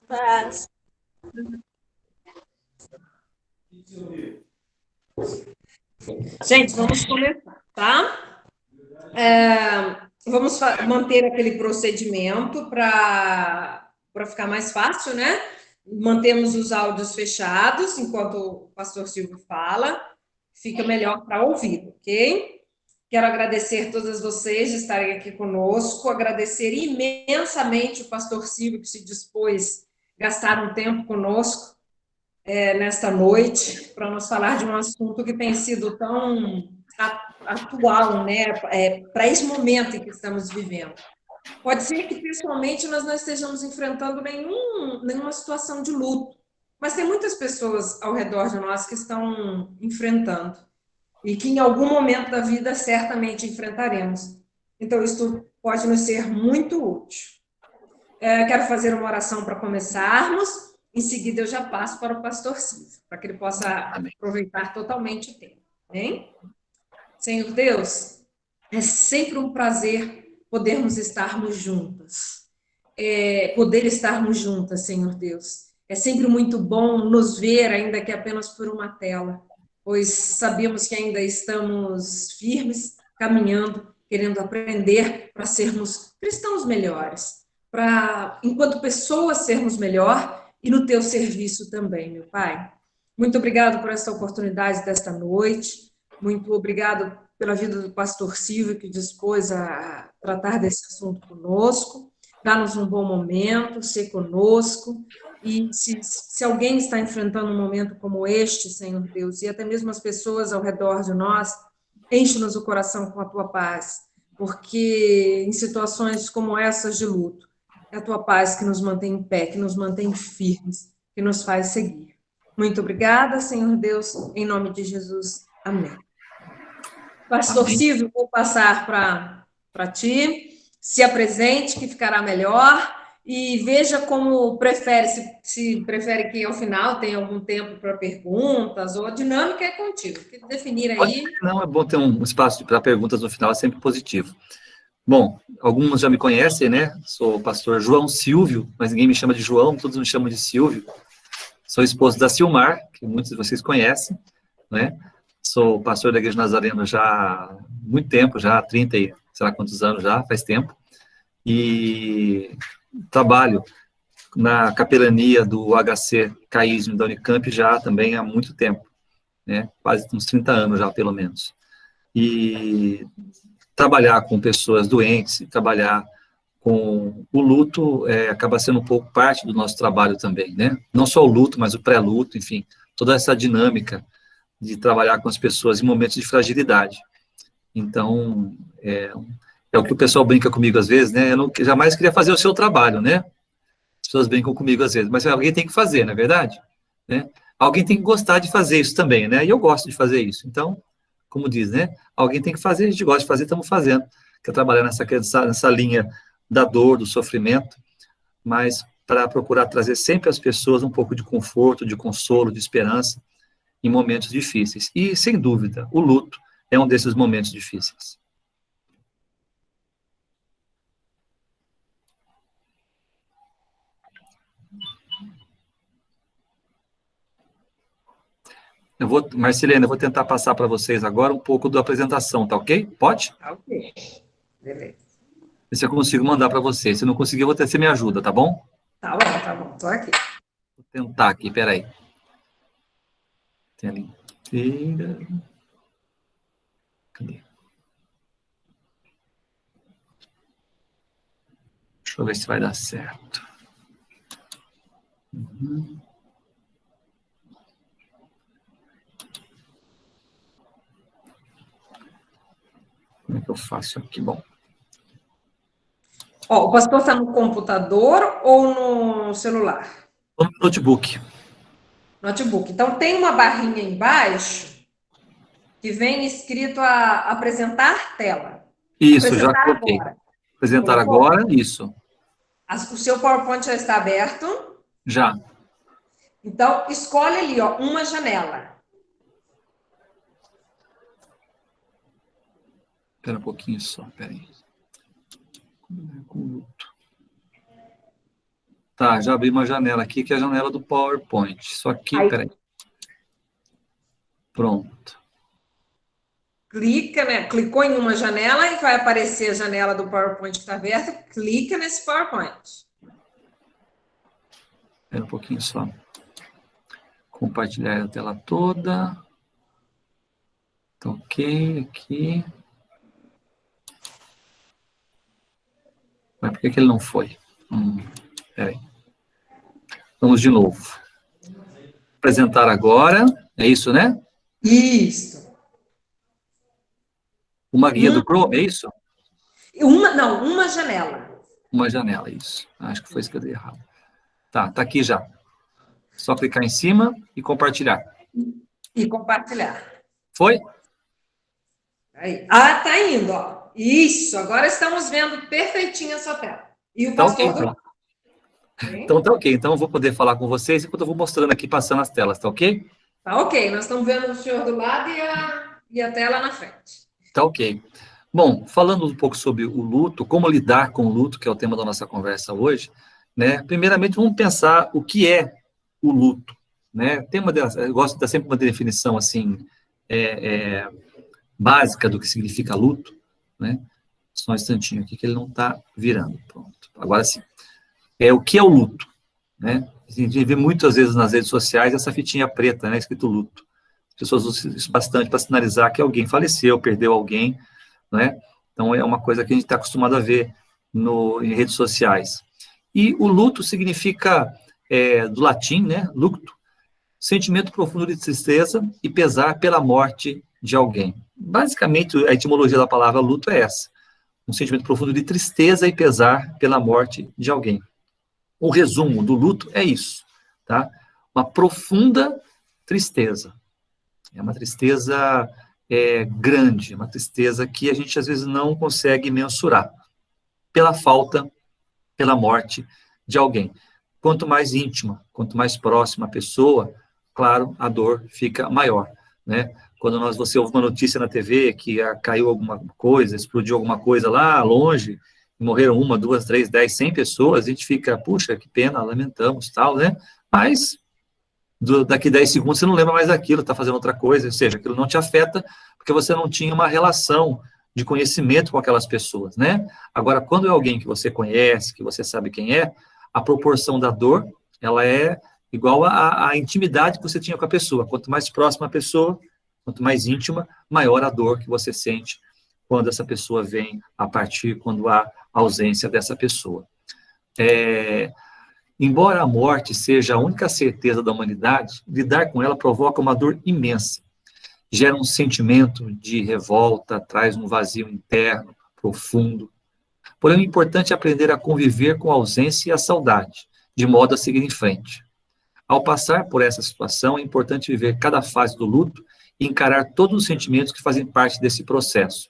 Paz. Gente, vamos começar, tá? Vamos manter aquele procedimento para ficar mais fácil, né? Mantemos os áudios fechados enquanto o pastor Silvio fala, fica melhor para ouvir, ok? Quero agradecer todas vocês de estarem aqui conosco, agradecer imensamente o pastor Silvio que se dispôs a gastar um tempo conosco nesta noite para nos falar de um assunto que tem sido tão atual, né, para esse momento em que estamos vivendo. Pode ser que pessoalmente nós não estejamos enfrentando nenhuma situação de luto, mas tem muitas pessoas ao redor de nós que estão enfrentando e que em algum momento da vida certamente enfrentaremos. Então, isso pode nos ser muito útil. Quero fazer uma oração para começarmos. Em seguida, eu já passo para o pastor Silvio, para que ele possa aproveitar totalmente o tempo. Hein? Senhor Deus, é sempre um prazer podermos estarmos juntas. Poder estarmos juntas, Senhor Deus. É sempre muito bom nos ver, ainda que apenas por uma tela, pois sabemos que ainda estamos firmes, caminhando, querendo aprender para sermos cristãos melhores, para, enquanto pessoas, sermos melhor e no teu serviço também, meu Pai. Muito obrigado por essa oportunidade desta noite, muito obrigado pela vida do pastor Silvio, que dispôs a tratar desse assunto conosco. Dá-nos um bom momento, ser conosco. E se alguém está enfrentando um momento como este, Senhor Deus, e até mesmo as pessoas ao redor de nós, enche-nos o coração com a tua paz, porque em situações como essas de luto, é a tua paz que nos mantém em pé, que nos mantém firmes, que nos faz seguir. Muito obrigada, Senhor Deus, em nome de Jesus. Amém. Pastor Amém. Silvio, vou passar para ti. Se apresente, que ficará melhor. E veja como prefere, se prefere que ao final tenha algum tempo para perguntas, ou a dinâmica é contigo. Que definir aí. Não, é bom ter um espaço para perguntas no final, é sempre positivo. Bom, alguns já me conhecem, né? Sou o pastor João Silvio, mas ninguém me chama de João, todos me chamam de Silvio. Sou esposo da Silmar, que muitos de vocês conhecem, né? Sou pastor da Igreja Nazarena já há muito tempo, já há 30 e sei lá quantos anos já, faz tempo. E trabalho na capelania do HC Caísmo da Unicamp já também há muito tempo, né? Quase uns 30 anos já, pelo menos. E trabalhar com pessoas doentes, trabalhar com o luto, acaba sendo um pouco parte do nosso trabalho também, né? Não só o luto, mas o pré-luto, enfim, toda essa dinâmica de trabalhar com as pessoas em momentos de fragilidade. Então, é o que o pessoal brinca comigo às vezes, né? Eu não, jamais queria fazer o seu trabalho, né? As pessoas brincam comigo às vezes, mas alguém tem que fazer, não é verdade? Né? Alguém tem que gostar de fazer isso também, né? E eu gosto de fazer isso. Então, como diz, né? Alguém tem que fazer, a gente gosta de fazer, estamos fazendo. Quer trabalhar nessa linha da dor, do sofrimento, mas para procurar trazer sempre às pessoas um pouco de conforto, de consolo, de esperança em momentos difíceis. E, sem dúvida, o luto é um desses momentos difíceis. Marcelena, eu vou tentar passar para vocês agora um pouco da apresentação, tá ok? Pode? Ok, beleza. Se eu consigo mandar para vocês. Se não conseguir, você me ajuda, tá bom? Tá bom, tô aqui. Vou tentar aqui, peraí. Tela inteira. Cadê? Deixa eu ver se vai dar certo. Uhum. Como é que eu faço aqui? Bom. Ó, o pastor está no computador ou no celular? No notebook. Notebook. Então, tem uma barrinha embaixo que vem escrito a apresentar tela. Isso, já Apresentar coloquei. agora. Apresentar Colocou? agora, isso. O seu PowerPoint já está aberto. Já. Então, escolhe ali, ó, uma janela. Espera um pouquinho só, peraí. Com luto. Tá, já abri uma janela aqui, que é a janela do PowerPoint. Só que, Aí, peraí. Pronto. clica, né? Clicou em uma janela e vai aparecer a janela do PowerPoint que está aberta. Clica nesse PowerPoint. Espera um pouquinho só. Compartilhar a tela toda. Tá ok, aqui. Mas por que ele não foi? Peraí. Vamos de novo. Apresentar agora. É isso, né? Isso. Uma guia do Chrome, é isso? Uma janela. Uma janela, isso. Acho que foi isso que eu dei errado. Tá aqui já. Só clicar em cima e compartilhar. E compartilhar. Foi? Aí. Ah, tá indo, ó. Isso, agora estamos vendo perfeitinho a sua tela. E o pastor Ok, então. Okay. Então tá ok. Então eu vou poder falar com vocês enquanto eu vou mostrando aqui, passando as telas, tá ok? Tá ok, nós estamos vendo o senhor do lado e a tela na frente. Tá ok. Bom, falando um pouco sobre o luto, como lidar com o luto, que é o tema da nossa conversa hoje, né? Primeiramente, vamos pensar o que é o luto, né? Eu gosto de dar sempre uma definição, assim, básica do que significa luto, né? Só um instantinho aqui que ele não está virando. Pronto. Agora sim. O que é o luto, né? A gente vê muitas vezes nas redes sociais essa fitinha preta, né? Escrito luto. As pessoas usam isso bastante para sinalizar que alguém faleceu, perdeu alguém, né? Então, é uma coisa que a gente está acostumado a ver em redes sociais. E o luto significa, do latim, né? Lucto, sentimento profundo de tristeza e pesar pela morte de alguém. Basicamente, a etimologia da palavra luto é essa. Um sentimento profundo de tristeza e pesar pela morte de alguém. O resumo do luto é isso, tá? Uma profunda tristeza. É uma tristeza grande, uma tristeza que a gente às vezes não consegue mensurar pela falta, pela morte de alguém. Quanto mais íntima, quanto mais próxima a pessoa, claro, a dor fica maior, né? Quando você ouve uma notícia na TV que caiu alguma coisa, explodiu alguma coisa lá longe, morreram 1, 2, 3, 10, 100 pessoas, a gente fica, puxa, que pena, lamentamos, tal, né? Mas daqui 10 segundos você não lembra mais daquilo, está fazendo outra coisa, ou seja, aquilo não te afeta porque você não tinha uma relação de conhecimento com aquelas pessoas, né? Agora, quando é alguém que você conhece, que você sabe quem é, a proporção da dor, ela é igual à intimidade que você tinha com a pessoa. Quanto mais próxima a pessoa, quanto mais íntima, maior a dor que você sente quando essa pessoa vem a partir, quando há ausência dessa pessoa. Embora a morte seja a única certeza da humanidade, lidar com ela provoca uma dor imensa. Gera um sentimento de revolta, traz um vazio interno, profundo. Porém, o importante é aprender a conviver com a ausência e a saudade, de modo a seguir em frente. Ao passar por essa situação, é importante viver cada fase do luto e encarar todos os sentimentos que fazem parte desse processo.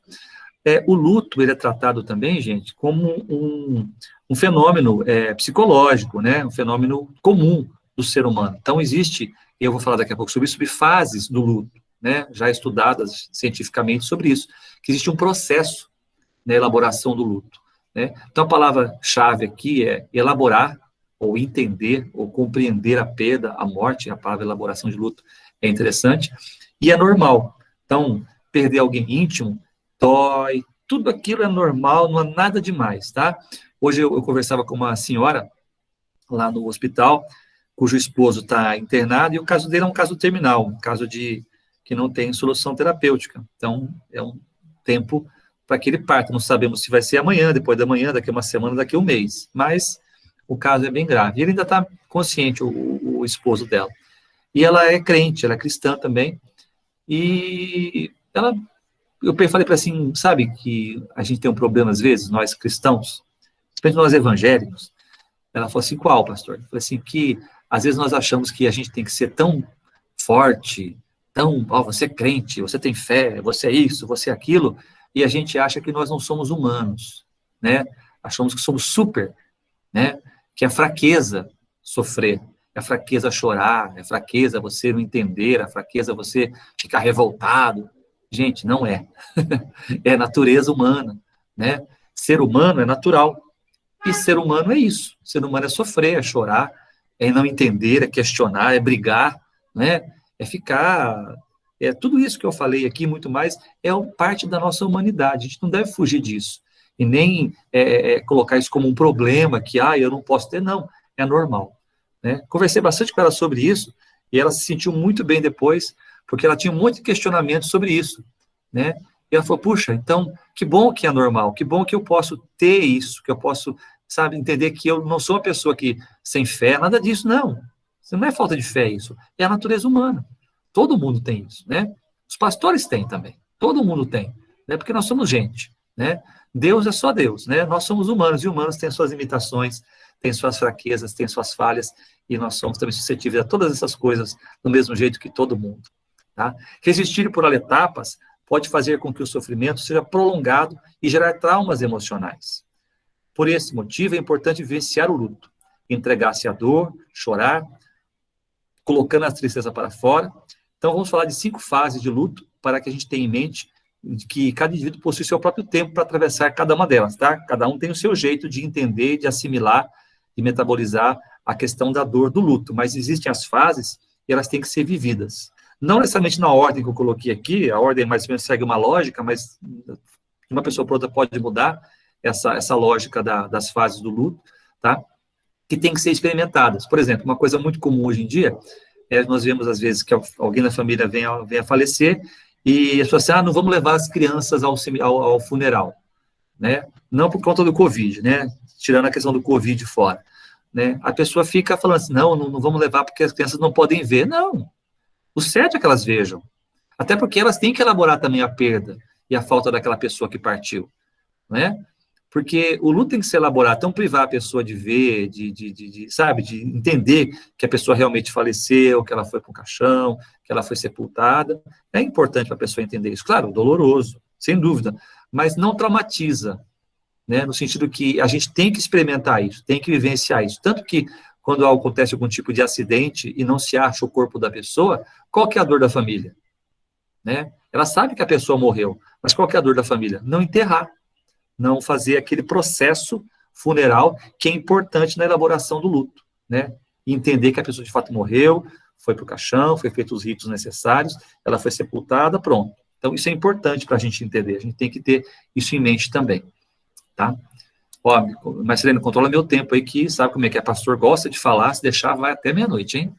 O luto, ele é tratado também, gente, como um fenômeno psicológico, né? Um fenômeno comum do ser humano. Então, existe, eu vou falar daqui a pouco sobre fases do luto, né? Já estudadas cientificamente sobre isso, que existe um processo na elaboração do luto, né? Então, a palavra-chave aqui é elaborar, ou entender, ou compreender a perda, a morte. A palavra elaboração de luto é interessante, e é normal. Então, perder alguém íntimo dói, tudo aquilo é normal, não há nada demais, tá? Hoje eu conversava com uma senhora lá no hospital, cujo esposo está internado, e o caso dele é um caso terminal, um caso que não tem solução terapêutica. Então, é um tempo para que ele parta. Não sabemos se vai ser amanhã, depois da manhã, daqui a uma semana, daqui a um mês. Mas o caso é bem grave. E ele ainda está consciente, o esposo dela. E ela é crente, ela é cristã também. E eu falei para ela assim, sabe que a gente tem um problema às vezes, nós cristãos, principalmente nós evangélicos. Ela falou assim, qual, pastor? Eu falei assim, que às vezes nós achamos que a gente tem que ser tão forte, você é crente, você tem fé, você é isso, você é aquilo, e a gente acha que nós não somos humanos, né? Achamos que somos super, né? Que é fraqueza sofrer, é fraqueza chorar, é fraqueza você não entender, é fraqueza você ficar revoltado. Gente, não é. É natureza humana, né? Ser humano é natural. E ser humano é isso. Ser humano é sofrer, é chorar, é não entender, é questionar, é brigar, né? É ficar... É tudo isso que eu falei aqui, muito mais, é parte da nossa humanidade. A gente não deve fugir disso. E nem colocar isso como um problema, que, eu não posso ter. Não, é normal. Né? Conversei bastante com ela sobre isso, e ela se sentiu muito bem depois, porque ela tinha um monte de questionamento sobre isso. Né? E ela falou, puxa, então, que bom que é normal, que bom que eu posso ter isso, que eu posso, sabe, entender que eu não sou uma pessoa que sem fé, nada disso, não. Isso não é falta de fé, isso. É a natureza humana. Todo mundo tem isso, né? Os pastores têm também. Todo mundo tem, né? Porque nós somos gente, né? Deus é só Deus, né? Nós somos humanos, e humanos têm suas limitações, têm suas fraquezas, têm suas falhas, e nós somos também suscetíveis a todas essas coisas do mesmo jeito que todo mundo, tá? Resistir por etapas pode fazer com que o sofrimento seja prolongado e gerar traumas emocionais. Por esse motivo, é importante vivenciar o luto, entregar-se à dor, chorar, colocando a tristeza para fora. Então, vamos falar de 5 fases de luto, para que a gente tenha em mente que cada indivíduo possui seu próprio tempo para atravessar cada uma delas, tá? Cada um tem o seu jeito de entender, de assimilar e metabolizar a questão da dor do luto, mas existem as fases e elas têm que ser vividas. Não necessariamente na ordem que eu coloquei aqui, a ordem mais ou menos segue uma lógica, mas de uma pessoa para outra pode mudar essa lógica das fases do luto, tá? Que tem que ser experimentadas. Por exemplo, uma coisa muito comum hoje em dia, nós vemos às vezes que alguém da família vem a falecer, e as pessoas assim, não vamos levar as crianças ao funeral, né? Não por conta do Covid, né? Tirando a questão do Covid fora, né? A pessoa fica falando assim, não vamos levar porque as crianças não podem ver. Não, o certo é que elas vejam. Até porque elas têm que elaborar também a perda e a falta daquela pessoa que partiu, né? Porque o luto tem que ser elaborado, então privar a pessoa de ver, sabe, de entender que a pessoa realmente faleceu, que ela foi para o caixão, que ela foi sepultada. É importante para a pessoa entender isso. Claro, doloroso, sem dúvida, mas não traumatiza, né? No sentido que a gente tem que experimentar isso, tem que vivenciar isso. Tanto que quando acontece algum tipo de acidente e não se acha o corpo da pessoa, qual que é a dor da família? Né? Ela sabe que a pessoa morreu, mas qual que é a dor da família? Não enterrar. Não fazer aquele processo funeral que é importante na elaboração do luto, né? E entender que a pessoa de fato morreu, foi para o caixão, foi feito os ritos necessários, ela foi sepultada, pronto. Então, isso é importante para a gente entender, a gente tem que ter isso em mente também, tá? Ó, Marcelino, controla meu tempo aí, que sabe como é que é, pastor gosta de falar, se deixar vai até meia-noite, hein?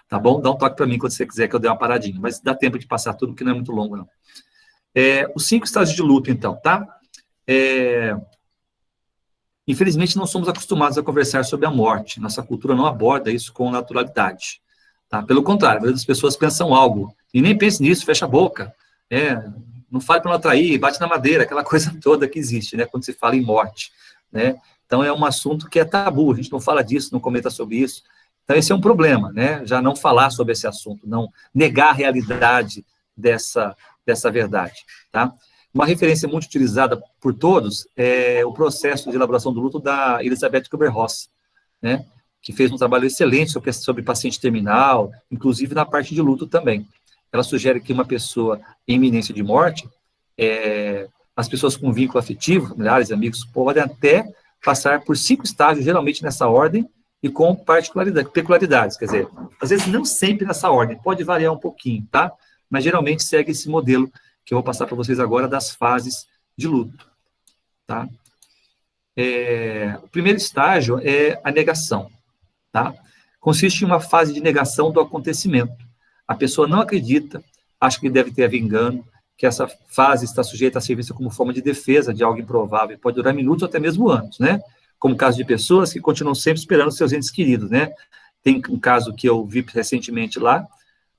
Tá bom? Dá um toque para mim quando você quiser que eu dê uma paradinha, mas dá tempo de passar tudo, que não é muito longo, não. Os 5 estágios de luto, então, tá? Infelizmente, não somos acostumados a conversar sobre a morte. Nossa cultura não aborda isso com naturalidade. Tá? Pelo contrário, as pessoas pensam algo, e nem pense nisso, fecha a boca. Não fale para não atrair, bate na madeira, aquela coisa toda que existe, né, quando se fala em morte. Né? Então, é um assunto que é tabu, a gente não fala disso, não comenta sobre isso. Então, esse é um problema, né? Já não falar sobre esse assunto, não negar a realidade dessa verdade. Tá? Uma referência muito utilizada por todos é o processo de elaboração do luto da Elizabeth Kübler-Ross, né, que fez um trabalho excelente sobre paciente terminal, inclusive na parte de luto também. Ela sugere que uma pessoa em iminência de morte, as pessoas com vínculo afetivo, familiares, amigos, podem até passar por 5 estágios, geralmente nessa ordem, e com peculiaridades, quer dizer, às vezes não sempre nessa ordem, pode variar um pouquinho, tá? Mas geralmente segue esse modelo que eu vou passar para vocês agora das fases de luto, tá? O primeiro estágio é a negação, tá? Consiste em uma fase de negação do acontecimento. A pessoa não acredita, acha que deve ter havido engano, que essa fase está sujeita a ser vista como forma de defesa de algo improvável, pode durar minutos ou até mesmo anos, né? Como o caso de pessoas que continuam sempre esperando seus entes queridos, né? Tem um caso que eu vi recentemente lá,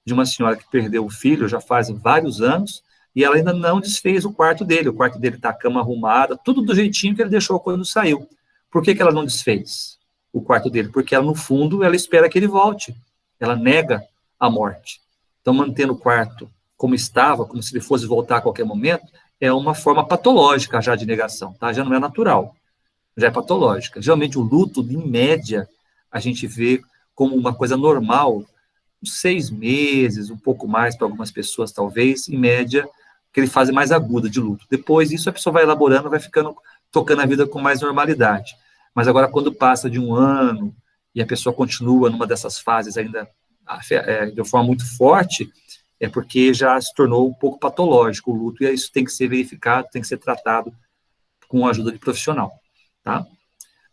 de uma senhora que perdeu o filho já faz vários anos, e ela ainda não desfez o quarto dele está a cama arrumada, tudo do jeitinho que ele deixou quando saiu. Por que ela não desfez o quarto dele? Porque ela, no fundo, ela espera que ele volte, ela nega a morte. Então, mantendo o quarto como estava, como se ele fosse voltar a qualquer momento, é uma forma patológica já de negação, tá? Já não é natural, já é patológica. Geralmente, o luto, em média, a gente vê como uma coisa normal, 6 meses, um pouco mais para algumas pessoas, talvez, em média, aquele fase mais aguda de luto. Depois, isso a pessoa vai elaborando, vai ficando tocando a vida com mais normalidade. Mas agora, quando passa de um ano e a pessoa continua numa dessas fases ainda de uma forma muito forte, é porque já se tornou um pouco patológico o luto, e isso tem que ser verificado, tem que ser tratado com a ajuda de profissional, tá?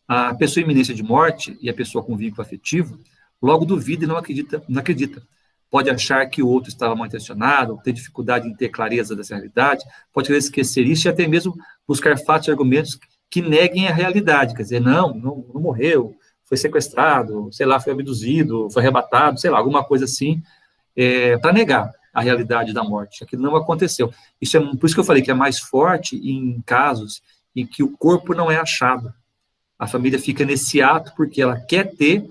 A pessoa em iminência de morte e a pessoa com vínculo afetivo logo duvida e não acredita. Pode achar que o outro estava mal intencionado, ter dificuldade em ter clareza dessa realidade, pode querer esquecer isso e até mesmo buscar fatos e argumentos que neguem a realidade, quer dizer, não morreu, foi sequestrado, sei lá, foi abduzido, foi arrebatado, sei lá, alguma coisa assim, para negar a realidade da morte. Aquilo não aconteceu. Por isso que eu falei que é mais forte em casos em que o corpo não é achado. A família fica nesse ato porque ela quer ter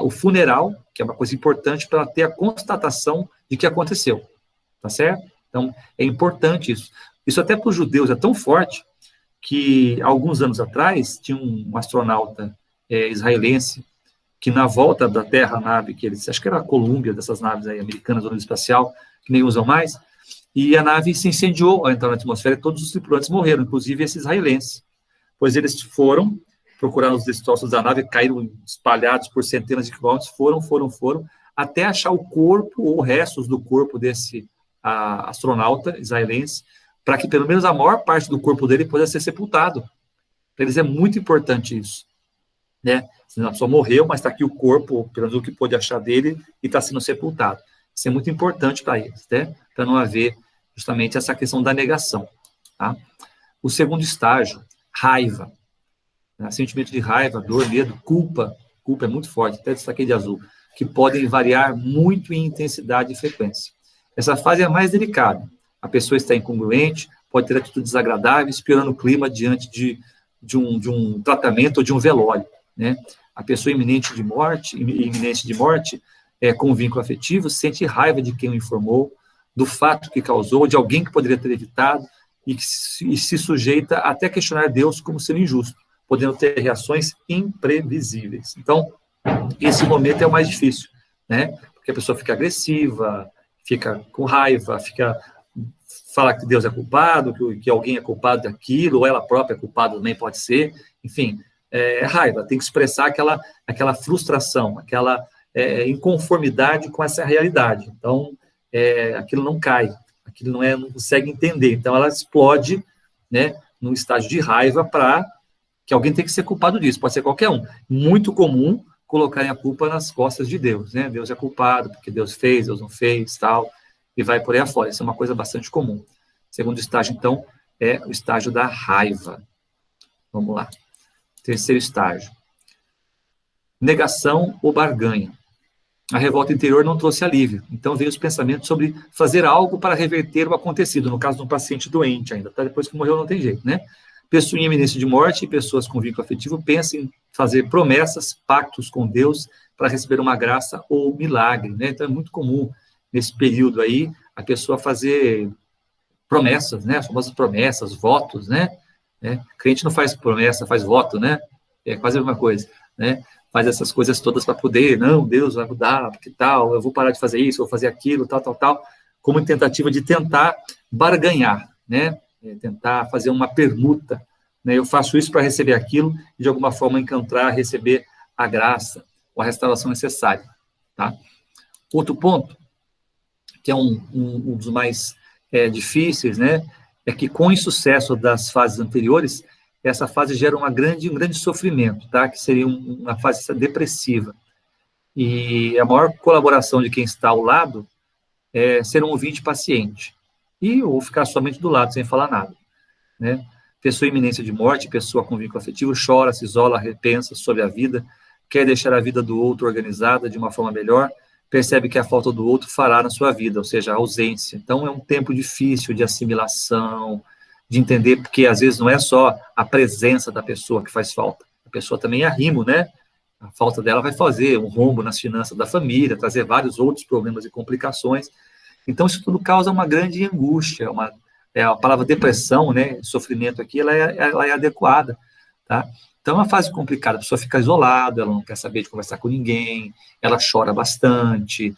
o funeral, que é uma coisa importante para ela ter a constatação de que aconteceu, tá certo? Então, é importante isso. Isso até para os judeus é tão forte que, alguns anos atrás, tinha um astronauta israelense que, na volta da Terra, a nave que eles, acho que era a Columbia, dessas naves aí americanas, do espacial, que nem usam mais, e a nave se incendiou ao entrar na atmosfera e todos os tripulantes morreram, inclusive esses israelenses. Pois eles foram procurar os destroços da nave, caíram espalhados por centenas de quilômetros, foram, até achar o corpo ou restos do corpo desse astronauta israelense, para que pelo menos a maior parte do corpo dele pudesse ser sepultado. Para eles é muito importante isso, né? A pessoa morreu, mas está aqui o corpo, pelo menos o que pôde achar dele, e está sendo sepultado. Isso é muito importante para eles, né? Para não haver justamente essa questão da negação, tá? O segundo estágio, raiva. Sentimento de raiva, dor, medo, culpa é muito forte, até destaquei de azul, que podem variar muito em intensidade e frequência. Essa fase é a mais delicada. A pessoa está incongruente, pode ter atitudes desagradáveis, piorando o clima diante de um tratamento ou de um velório, né? A pessoa iminente de morte, com vínculo afetivo, sente raiva de quem o informou, do fato que causou, de alguém que poderia ter evitado, e se sujeita até a questionar Deus como sendo injusto, podendo ter reações imprevisíveis. Então, esse momento é o mais difícil, né? Porque a pessoa fica agressiva, fica com raiva, fala que Deus é culpado, que alguém é culpado daquilo, ou ela própria é culpada também pode ser, enfim, raiva, tem que expressar aquela frustração, aquela inconformidade com essa realidade. Então, aquilo não cai, aquilo não consegue entender. Então, ela explode, né, num estágio de raiva para que alguém tem que ser culpado disso, pode ser qualquer um. Muito comum colocarem a culpa nas costas de Deus, né? Deus é culpado porque Deus fez, Deus não fez, tal, e vai por aí afora. Isso é uma coisa bastante comum. Segundo estágio, então, é o estágio da raiva. Vamos lá. Terceiro estágio. Negação ou barganha. A revolta interior não trouxe alívio, então veio os pensamentos sobre fazer algo para reverter o acontecido, no caso de um paciente doente ainda, tá? Depois que morreu não tem jeito, né? Pessoa em iminência de morte e pessoas com vínculo afetivo pensam em fazer promessas, pactos com Deus para receber uma graça ou um milagre, né? Então é muito comum nesse período aí a pessoa fazer promessas, né? As famosas promessas, votos, né? Crente não faz promessa, faz voto, né? É quase a mesma coisa, né? Faz essas coisas todas para poder, não, Deus vai mudar, porque tal, eu vou parar de fazer isso, vou fazer aquilo, tal, como tentativa de tentar barganhar, né? Tentar fazer uma permuta, né? Eu faço isso para receber aquilo e, de alguma forma, encontrar, receber a graça ou a restauração necessária, tá? Outro ponto, que é um dos mais difíceis, né? É que, com o insucesso das fases anteriores, essa fase gera um grande sofrimento, tá? Que seria uma fase depressiva. E a maior colaboração de quem está ao lado é ser um ouvinte paciente. Ou ficar somente do lado, sem falar nada, né? Pessoa em iminência de morte, pessoa com vínculo afetivo, chora, se isola, repensa sobre a vida, quer deixar a vida do outro organizada de uma forma melhor, percebe que a falta do outro fará na sua vida, ou seja, a ausência. Então, é um tempo difícil de assimilação, de entender, porque às vezes não é só a presença da pessoa que faz falta, a pessoa também é arrimo, né? A falta dela vai fazer um rombo nas finanças da família, trazer vários outros problemas e complicações. Então, isso tudo causa uma grande angústia, a palavra depressão, né, sofrimento aqui, ela é adequada, tá? Então, é uma fase complicada, a pessoa fica isolada, ela não quer saber de conversar com ninguém, ela chora bastante,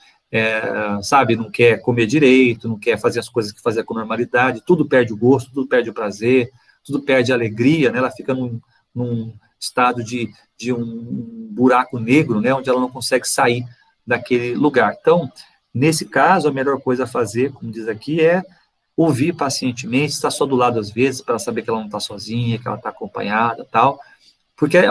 sabe, não quer comer direito, não quer fazer as coisas que fazia com normalidade, tudo perde o gosto, tudo perde o prazer, tudo perde alegria, né? Ela fica num estado de um buraco negro, né? Onde ela não consegue sair daquele lugar. Então, nesse caso, a melhor coisa a fazer, como diz aqui, é ouvir pacientemente, estar só do lado às vezes, para saber que ela não está sozinha, que ela está acompanhada, tal, porque é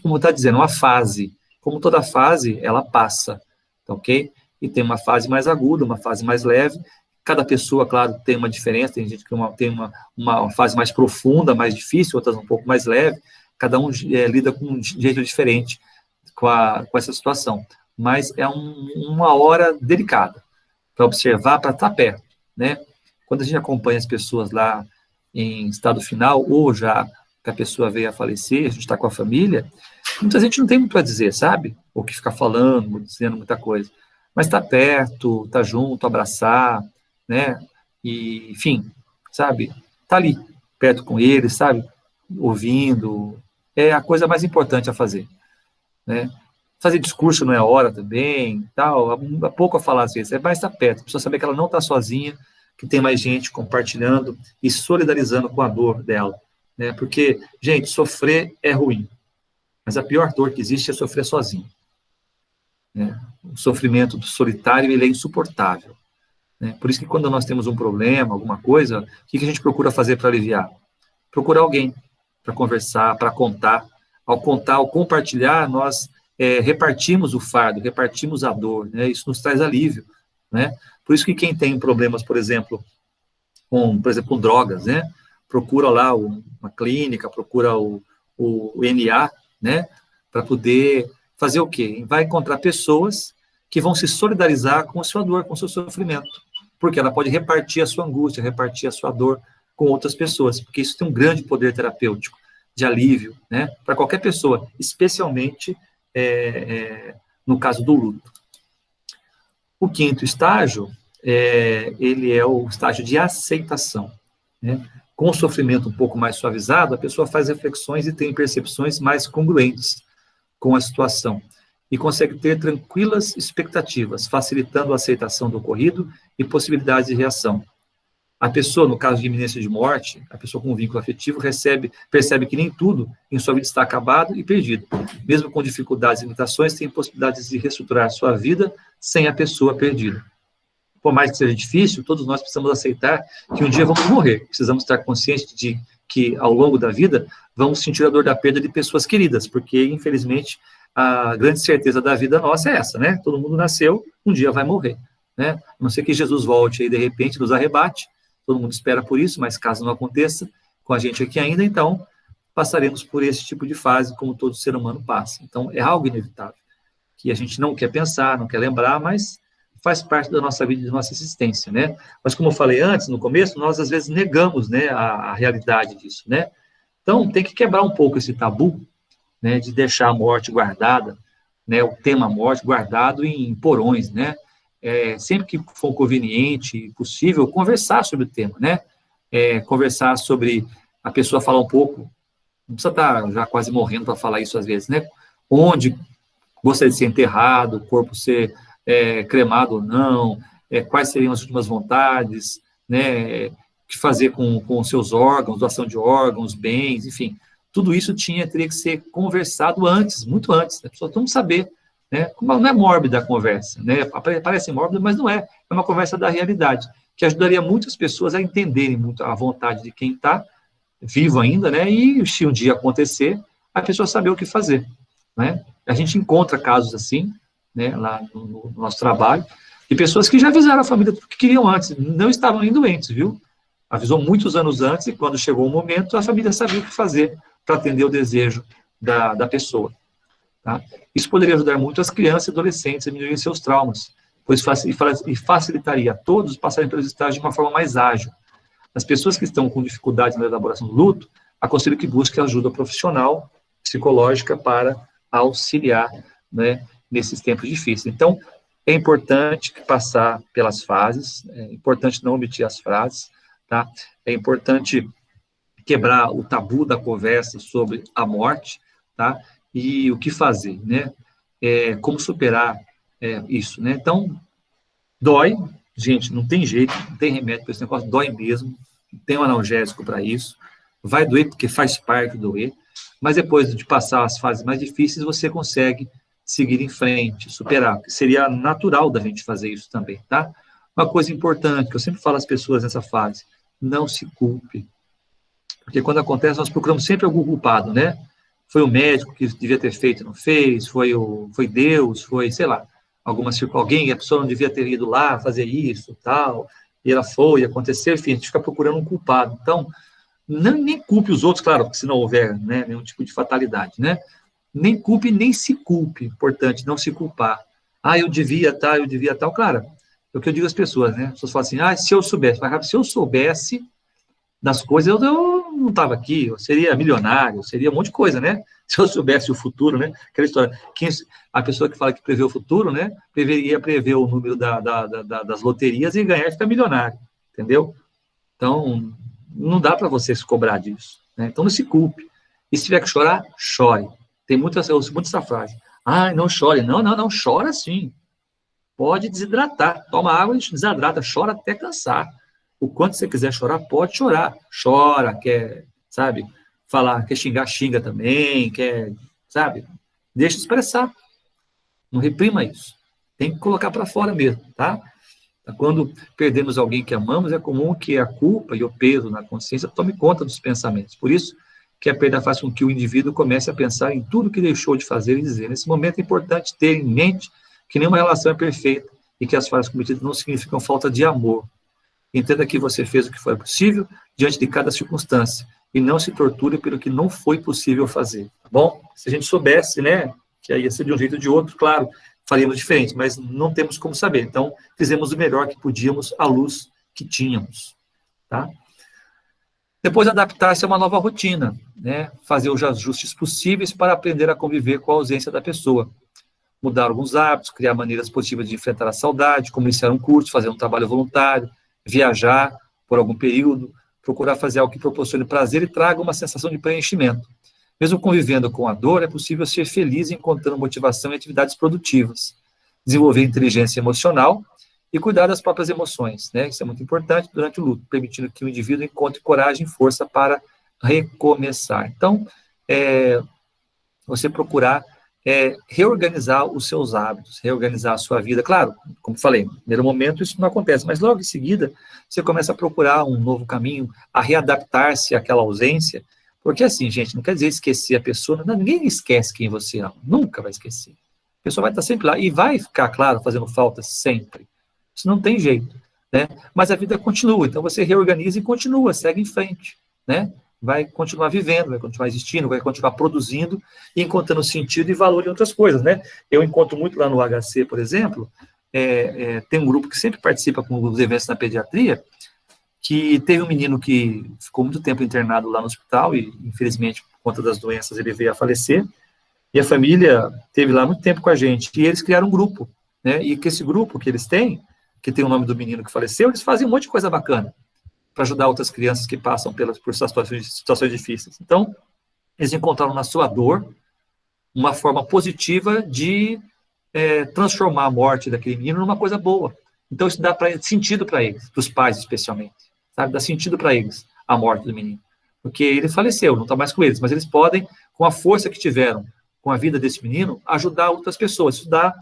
como está dizendo, uma fase. Como toda fase, ela passa, tá ok? E tem uma fase mais aguda, uma fase mais leve. Cada pessoa, claro, tem uma diferença. Tem gente que tem uma fase mais profunda, mais difícil, outras um pouco mais leve. Cada um lida com um jeito diferente com essa situação. Mas é uma hora delicada para observar, para estar perto, né? Quando a gente acompanha as pessoas lá em estado final, ou já que a pessoa veio a falecer, a gente está com a família, muita gente não tem muito a dizer, sabe? Ou que ficar falando, dizendo muita coisa. Mas tá perto, tá junto, abraçar, né? E, enfim, sabe? Tá ali, perto com eles, sabe? Ouvindo. É a coisa mais importante a fazer, né? Fazer discurso não é hora também, tal. Há pouco a falar às vezes, é mais estar perto. A pessoa saber que ela não está sozinha, que tem mais gente compartilhando e solidarizando com a dor dela, né? Porque, gente, sofrer é ruim. Mas a pior dor que existe é sofrer sozinho, né? O sofrimento do solitário, ele é insuportável, né? Por isso que quando nós temos um problema, alguma coisa, o que a gente procura fazer para aliviar? Procurar alguém para conversar, para contar. Ao contar, ao compartilhar, nós repartimos o fardo, repartimos a dor, né? Isso nos traz alívio, né? Por isso que quem tem problemas, por exemplo, com drogas, né? Procura lá uma clínica, procura o NA, né? Para poder fazer o quê? Vai encontrar pessoas que vão se solidarizar com a sua dor, com o seu sofrimento, porque ela pode repartir a sua angústia, repartir a sua dor com outras pessoas, porque isso tem um grande poder terapêutico, de alívio, né? Para qualquer pessoa, especialmente no caso do luto. O quinto estágio, ele é o estágio de aceitação, né? Com o sofrimento um pouco mais suavizado, a pessoa faz reflexões e tem percepções mais congruentes com a situação e consegue ter tranquilas expectativas, facilitando a aceitação do ocorrido e possibilidades de reação. A pessoa, no caso de iminência de morte, a pessoa com um vínculo afetivo percebe que nem tudo em sua vida está acabado e perdido. Mesmo com dificuldades e limitações, tem possibilidades de reestruturar sua vida sem a pessoa perdida. Por mais que seja difícil, todos nós precisamos aceitar que um dia vamos morrer. Precisamos estar conscientes de que, ao longo da vida, vamos sentir a dor da perda de pessoas queridas, porque, infelizmente, a grande certeza da vida nossa é essa, né? Todo mundo nasceu, um dia vai morrer, né? A não ser que Jesus volte aí, de repente, nos arrebate. Todo mundo espera por isso, mas caso não aconteça com a gente aqui ainda, então passaremos por esse tipo de fase, como todo ser humano passa. Então, é algo inevitável, que a gente não quer pensar, não quer lembrar, mas faz parte da nossa vida e da nossa existência, né? Mas, como eu falei antes, no começo, nós, às vezes, negamos, né, a realidade disso, né? Então, tem que quebrar um pouco esse tabu, né, de deixar a morte guardada, né, o tema morte guardado em porões, né? Sempre que for conveniente e possível, conversar sobre o tema, né? Conversar sobre a pessoa falar um pouco, não precisa estar já quase morrendo para falar isso às vezes, né? Onde gostaria de ser enterrado, o corpo ser cremado ou não, quais seriam as últimas vontades, né? O que fazer com os seus órgãos, doação de órgãos, bens, enfim. Tudo isso teria que ser conversado antes, muito antes, né? As pessoas precisam saber, né? Não é mórbida a conversa, né? Parece mórbida, mas não é. É uma conversa da realidade, que ajudaria muitas pessoas a entenderem muito a vontade de quem está vivo ainda, né? E se um dia acontecer, a pessoa saber o que fazer, né? A gente encontra casos assim, né? Lá no nosso trabalho, de pessoas que já avisaram a família do que queriam antes, não estavam nem doentes, viu? Avisou muitos anos antes e quando chegou o momento, a família sabia o que fazer para atender o desejo da pessoa. Tá? Isso poderia ajudar muito as crianças e adolescentes a diminuir seus traumas, pois facilitaria a todos passarem pelos estágios de uma forma mais ágil. As pessoas que estão com dificuldade na elaboração do luto, aconselho que busquem ajuda profissional, psicológica, para auxiliar, né, nesses tempos difíceis. Então, é importante passar pelas fases, é importante não omitir as frases, tá? É importante quebrar o tabu da conversa sobre a morte, tá? E o que fazer, né? Como superar isso, né? Então, dói, gente, não tem jeito, não tem remédio para esse negócio, dói mesmo, tem um analgésico para isso, vai doer porque faz parte doer, mas depois de passar as fases mais difíceis, você consegue seguir em frente, superar, que seria natural da gente fazer isso também, tá? Uma coisa importante, que eu sempre falo às pessoas nessa fase, não se culpe, porque quando acontece, nós procuramos sempre algum culpado, né? Foi o médico que devia ter feito e não fez, foi Deus, foi, sei lá, alguém, a pessoa não devia ter ido lá fazer isso, tal, e ela foi, aconteceu, enfim, a gente fica procurando um culpado. Então, nem culpe os outros, claro, porque se não houver, né, nenhum tipo de fatalidade, né? Nem culpe, nem se culpe, importante, não se culpar. Eu devia tal, claro, é o que eu digo às pessoas, né? As pessoas falam assim, se eu soubesse, mas se eu soubesse das coisas, eu não estava aqui, eu seria milionário, seria um monte de coisa, né? Se eu soubesse o futuro, né? Aquela história, a pessoa que fala que prevê o futuro, né? Deveria prever o número das loterias e ganhar e ficar milionário, entendeu? Então, não dá para você se cobrar disso, né? Então, não se culpe. E se tiver que chorar, chore. Tem eu uso muito essa frase. Não chore. Não, chora sim. Pode desidratar. Toma água e desidrata. Chora até cansar. O quanto você quiser chorar, pode chorar. Chora, quer, sabe, falar, quer xingar, xinga também, quer, sabe, deixa expressar. Não reprima isso. Tem que colocar para fora mesmo, tá? Quando perdemos alguém que amamos, é comum que a culpa e o peso na consciência tome conta dos pensamentos. Por isso que a perda faz com que o indivíduo comece a pensar em tudo que deixou de fazer e dizer. Nesse momento é importante ter em mente que nenhuma relação é perfeita e que as falhas cometidas não significam falta de amor. Entenda que você fez o que foi possível diante de cada circunstância e não se torture pelo que não foi possível fazer, tá bom? Se a gente soubesse, né, que aí ia ser de um jeito ou de outro, claro, faríamos diferente, mas não temos como saber. Então, fizemos o melhor que podíamos à luz que tínhamos, tá? Depois, adaptar-se a uma nova rotina, né? Fazer os ajustes possíveis para aprender a conviver com a ausência da pessoa. Mudar alguns hábitos, criar maneiras positivas de enfrentar a saudade, como iniciar um curso, fazer um trabalho voluntário, viajar por algum período, procurar fazer algo que proporcione prazer e traga uma sensação de preenchimento. Mesmo convivendo com a dor, é possível ser feliz encontrando motivação em atividades produtivas, desenvolver inteligência emocional e cuidar das próprias emoções, né? Isso é muito importante durante o luto, permitindo que o indivíduo encontre coragem e força para recomeçar. Então, você procurar reorganizar os seus hábitos, reorganizar a sua vida. Claro, como falei, no primeiro momento isso não acontece, mas logo em seguida você começa a procurar um novo caminho, a readaptar-se àquela ausência, porque assim, gente, não quer dizer esquecer a pessoa, ninguém esquece quem você ama, nunca vai esquecer. A pessoa vai estar sempre lá e vai ficar, claro, fazendo falta sempre. Isso não tem jeito, né? Mas a vida continua, então você reorganiza e continua, segue em frente, né? Vai continuar vivendo, vai continuar existindo, vai continuar produzindo e encontrando sentido e valor em outras coisas, né? Eu encontro muito lá no HC, por exemplo, tem um grupo que sempre participa com os eventos na pediatria, que teve um menino que ficou muito tempo internado lá no hospital e, infelizmente, por conta das doenças, ele veio a falecer, e a família teve lá muito tempo com a gente, e eles criaram um grupo, né? E que esse grupo que eles têm, que tem o nome do menino que faleceu, eles fazem um monte de coisa bacana para ajudar outras crianças que passam por situações difíceis. Então, eles encontraram na sua dor uma forma positiva de transformar a morte daquele menino numa coisa boa. Então, isso dá sentido para eles, para os pais especialmente, sabe? Dá sentido para eles a morte do menino. Porque ele faleceu, não está mais com eles, mas eles podem, com a força que tiveram com a vida desse menino, ajudar outras pessoas. Isso dá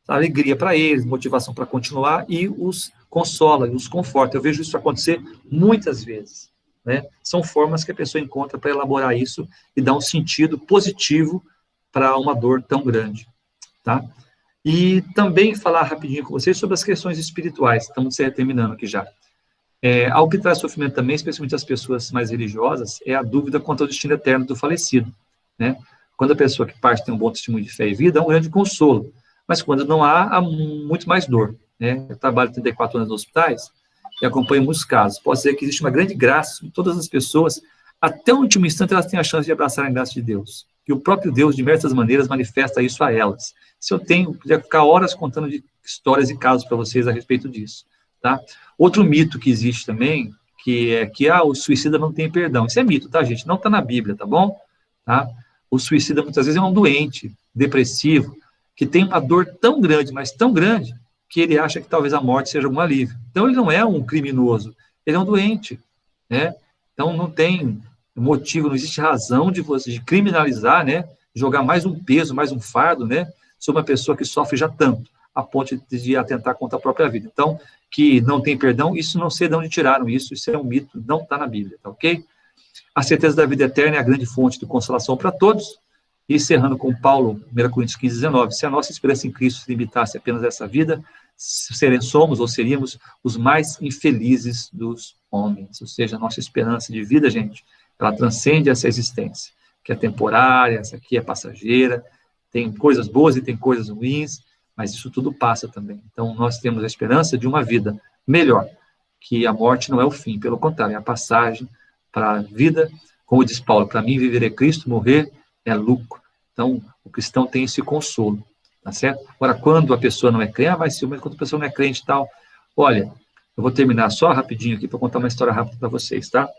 alegria para eles, motivação para continuar e os consola e os conforta. Eu vejo isso acontecer muitas vezes, né? São formas que a pessoa encontra para elaborar isso e dar um sentido positivo para uma dor tão grande, tá? E também falar rapidinho com vocês sobre as questões espirituais. Estamos terminando aqui já. Algo que traz sofrimento também, especialmente as pessoas mais religiosas, é a dúvida quanto ao destino eterno do falecido, né? Quando a pessoa que parte tem um bom testemunho de fé e vida, é um grande consolo. Mas quando não há muito mais dor, né? Eu trabalho 34 anos nos hospitais e acompanho muitos casos. Posso dizer que existe uma grande graça em todas as pessoas, até o último instante elas têm a chance de abraçar a graça de Deus. E o próprio Deus, de diversas maneiras, manifesta isso a elas. Se eu podia ficar horas contando de histórias e casos para vocês a respeito disso, tá? Outro mito que existe também, que é que o suicida não tem perdão. Isso é mito, tá, gente? Não está na Bíblia, tá bom? Tá? O suicida, muitas vezes, é um doente, depressivo, que tem uma dor tão grande, mas tão grande, que ele acha que talvez a morte seja algum alívio. Então, ele não é um criminoso, ele é um doente, né? Então, não tem motivo, não existe razão de você de criminalizar, né? Jogar mais um peso, mais um fardo, né? Sobre uma pessoa que sofre já tanto, a ponto de atentar contra a própria vida. Então, que não tem perdão, isso não sei de onde tiraram isso é um mito, não está na Bíblia, tá ok? A certeza da vida eterna é a grande fonte de consolação para todos. E encerrando com Paulo, 1 Coríntios 15, 19, se a nossa esperança em Cristo se limitasse apenas a essa vida, somos ou seríamos os mais infelizes dos homens. Ou seja, a nossa esperança de vida, gente, ela transcende essa existência, que é temporária, essa aqui é passageira, tem coisas boas e tem coisas ruins, mas isso tudo passa também. Então, nós temos a esperança de uma vida melhor, que a morte não é o fim, pelo contrário, é a passagem para a vida, como diz Paulo, para mim viver é Cristo, morrer é lucro. Então, o cristão tem esse consolo, tá certo? Agora, quando a pessoa não é crente, mas quando a pessoa não é crente e tal, olha, eu vou terminar só rapidinho aqui para contar uma história rápida para vocês, tá?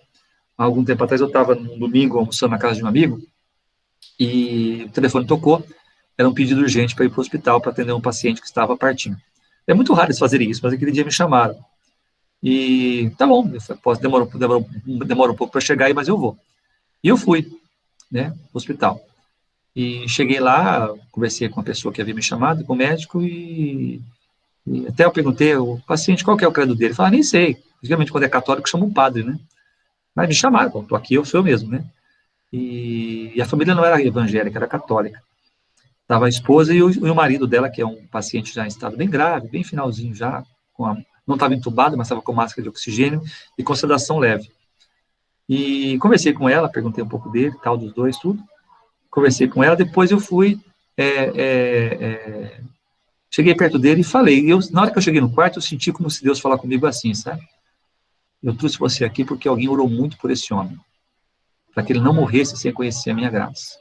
Há algum tempo atrás eu estava num domingo almoçando na casa de um amigo e o telefone tocou, era um pedido urgente para ir para o hospital para atender um paciente que estava partindo. É muito raro eles fazerem isso, mas aquele dia me chamaram. E tá bom, demora um pouco para chegar aí, mas eu vou. E eu fui, né, no hospital. E cheguei lá, conversei com a pessoa que havia me chamado, com o médico, e até eu perguntei ao paciente qual que é o credo dele. Ele falou, nem sei. Geralmente, quando é católico, chama um padre, né? Mas me chamaram, bom, tô aqui, eu sou eu mesmo, né? E a família não era evangélica, era católica. Estava a esposa e o marido dela, que é um paciente já em estado bem grave, bem finalzinho já, não estava entubado, mas estava com máscara de oxigênio e com sedação leve. E conversei com ela, perguntei um pouco dele, tal, dos dois, tudo. Conversei com ela, depois eu fui, cheguei perto dele e falei. Na hora que eu cheguei no quarto, eu senti como se Deus falar comigo assim, sabe? Eu trouxe você aqui porque alguém orou muito por esse homem, para que ele não morresse sem conhecer a minha graça.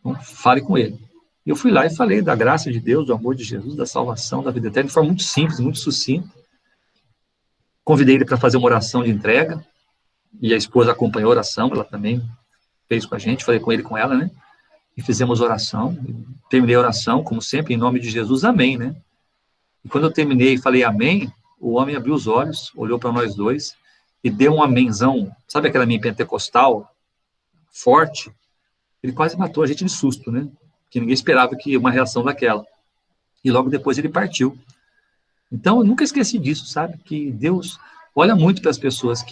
Então, fale com ele. Eu fui lá e falei da graça de Deus, do amor de Jesus, da salvação, da vida eterna, de forma muito simples, muito sucinta. Convidei ele para fazer uma oração de entrega, e a esposa acompanhou a oração, ela também fez com a gente, falei com ele e com ela, né? E fizemos oração, terminei a oração, como sempre, em nome de Jesus, amém, né? E quando eu terminei e falei amém, o homem abriu os olhos, olhou para nós dois, e deu um amenzão, sabe aquela amém pentecostal, forte? Ele quase matou a gente de susto, né? Que ninguém esperava que uma reação daquela. E logo depois ele partiu. Então, eu nunca esqueci disso, sabe? Que Deus olha muito para as pessoas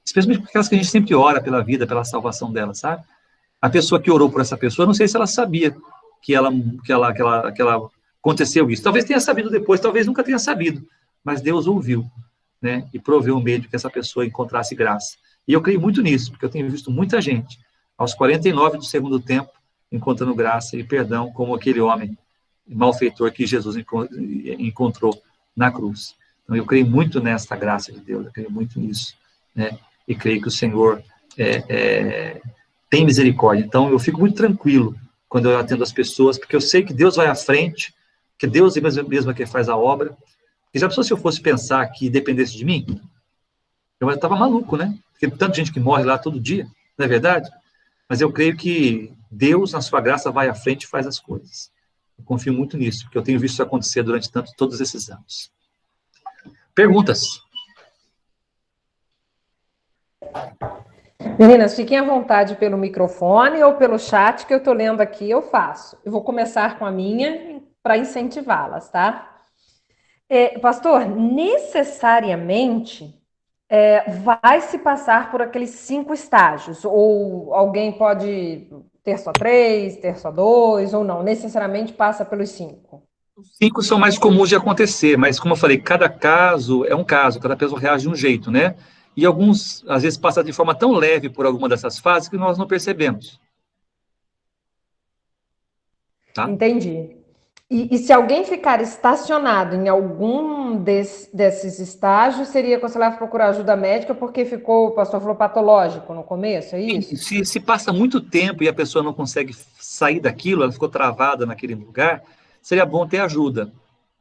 especialmente para aquelas que a gente sempre ora pela vida, pela salvação dela, sabe? A pessoa que orou por essa pessoa, não sei se ela sabia que aconteceu isso. Talvez tenha sabido depois, talvez nunca tenha sabido. Mas Deus ouviu, né? E proveu um meio de que essa pessoa encontrasse graça. E eu creio muito nisso, porque eu tenho visto muita gente, aos 49 do segundo tempo, encontrando graça e perdão, como aquele homem malfeitor que Jesus encontrou na cruz. Então, eu creio muito nessa graça de Deus, eu creio muito nisso, né? E creio que o Senhor tem misericórdia. Então, eu fico muito tranquilo quando eu atendo as pessoas, porque eu sei que Deus vai à frente, que Deus é mesmo que faz a obra. E já pensou se eu fosse pensar que dependesse de mim? Eu estava maluco, né? Porque tanta gente que morre lá todo dia, não é verdade? Mas eu creio que Deus, na sua graça, vai à frente e faz as coisas. Eu confio muito nisso, porque eu tenho visto isso acontecer durante todos esses anos. Perguntas? Meninas, fiquem à vontade pelo microfone ou pelo chat que eu estou lendo aqui, eu faço. Eu vou começar com a minha para incentivá-las, tá? Pastor, necessariamente vai se passar por aqueles 5 estágios, ou alguém pode ter só 3, ter só 2, ou não, necessariamente passa pelos 5. Os 5 são mais comuns de acontecer, mas como eu falei, cada caso é um caso, cada pessoa reage de um jeito, né? E alguns, às vezes, passam de forma tão leve por alguma dessas fases que nós não percebemos. Tá? Entendi. E se alguém ficar estacionado em algum desses estágios, seria aconselhável procurar ajuda médica porque ficou, o pastor falou, patológico no começo, é isso? Se passa muito tempo e a pessoa não consegue sair daquilo, ela ficou travada naquele lugar, seria bom ter ajuda,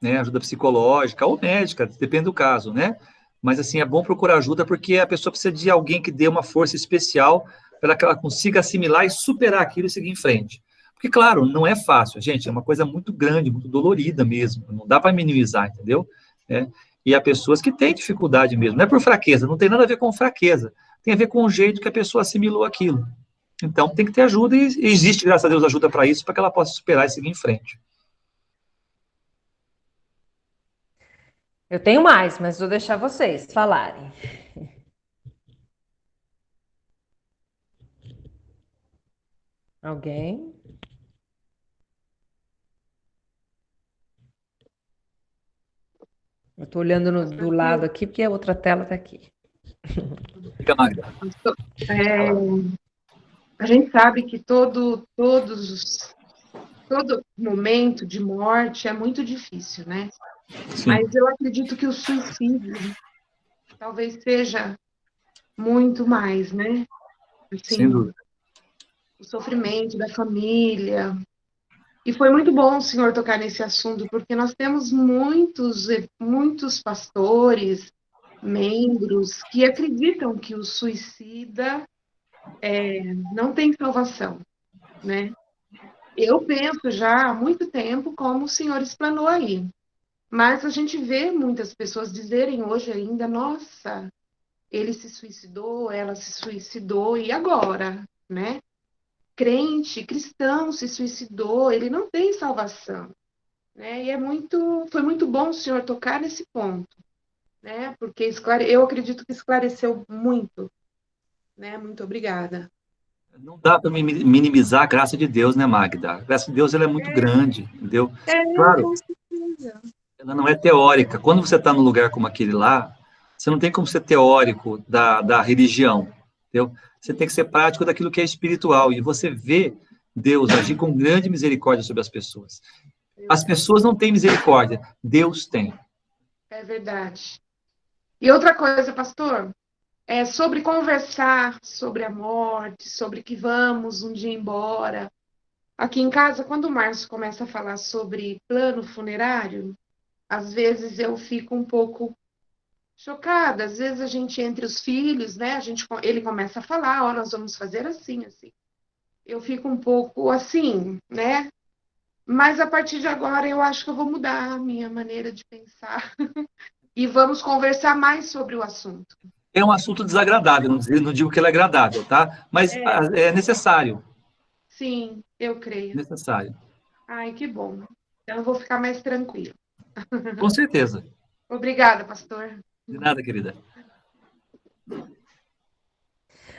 né? Ajuda psicológica ou médica, depende do caso, né? Mas, assim, é bom procurar ajuda porque a pessoa precisa de alguém que dê uma força especial para que ela consiga assimilar e superar aquilo e seguir em frente. Porque, claro, não é fácil, gente, é uma coisa muito grande, muito dolorida mesmo, não dá para minimizar, entendeu? E há pessoas que têm dificuldade mesmo, não é por fraqueza, não tem nada a ver com fraqueza, tem a ver com o jeito que a pessoa assimilou aquilo. Então, tem que ter ajuda, e existe, graças a Deus, ajuda para isso, para que ela possa superar e seguir em frente. Eu tenho mais, mas vou deixar vocês falarem. Alguém? Eu estou olhando do lado aqui, porque a outra tela está aqui. Fica, Magda. A gente sabe que todo momento de morte é muito difícil, né? Sim. Mas eu acredito que o suicídio talvez seja muito mais, né? Assim, Sem dúvida. o sofrimento da família. E foi muito bom o senhor tocar nesse assunto, porque nós temos muitos pastores, membros, que acreditam que o suicida não tem salvação, né? Eu penso já há muito tempo como o senhor explanou aí, mas a gente vê muitas pessoas dizerem hoje ainda, nossa, ele se suicidou, ela se suicidou, e agora, né? Crente, cristão se suicidou, ele não tem salvação, né? E foi muito bom o senhor tocar nesse ponto, né? Porque eu acredito que esclareceu muito, né? Muito obrigada. Não dá para minimizar a graça de Deus, né, Magda? A graça de Deus, ela é muito grande, entendeu? Claro, Com certeza. ela não é teórica. Quando você está num lugar como aquele lá, você não tem como ser teórico da religião, entendeu? Você tem que ser prático daquilo que é espiritual, e você vê Deus agir com grande misericórdia sobre as pessoas. As pessoas não têm misericórdia, Deus tem. É verdade. E outra coisa, pastor, é sobre conversar sobre a morte, sobre que vamos um dia embora. Aqui em casa, quando o Márcio começa a falar sobre plano funerário, às vezes eu fico um pouco chocada. Às vezes a gente, entre os filhos, né, ele começa a falar, ó, nós vamos fazer assim, assim. Eu fico um pouco assim, né? Mas a partir de agora eu acho que eu vou mudar a minha maneira de pensar e vamos conversar mais sobre o assunto. É um assunto desagradável, não digo que ele é agradável, tá? Mas é necessário. Sim, eu creio. Necessário. Ai, que bom. Então eu vou ficar mais tranquila. Com certeza. Obrigada, pastor. De nada, querida.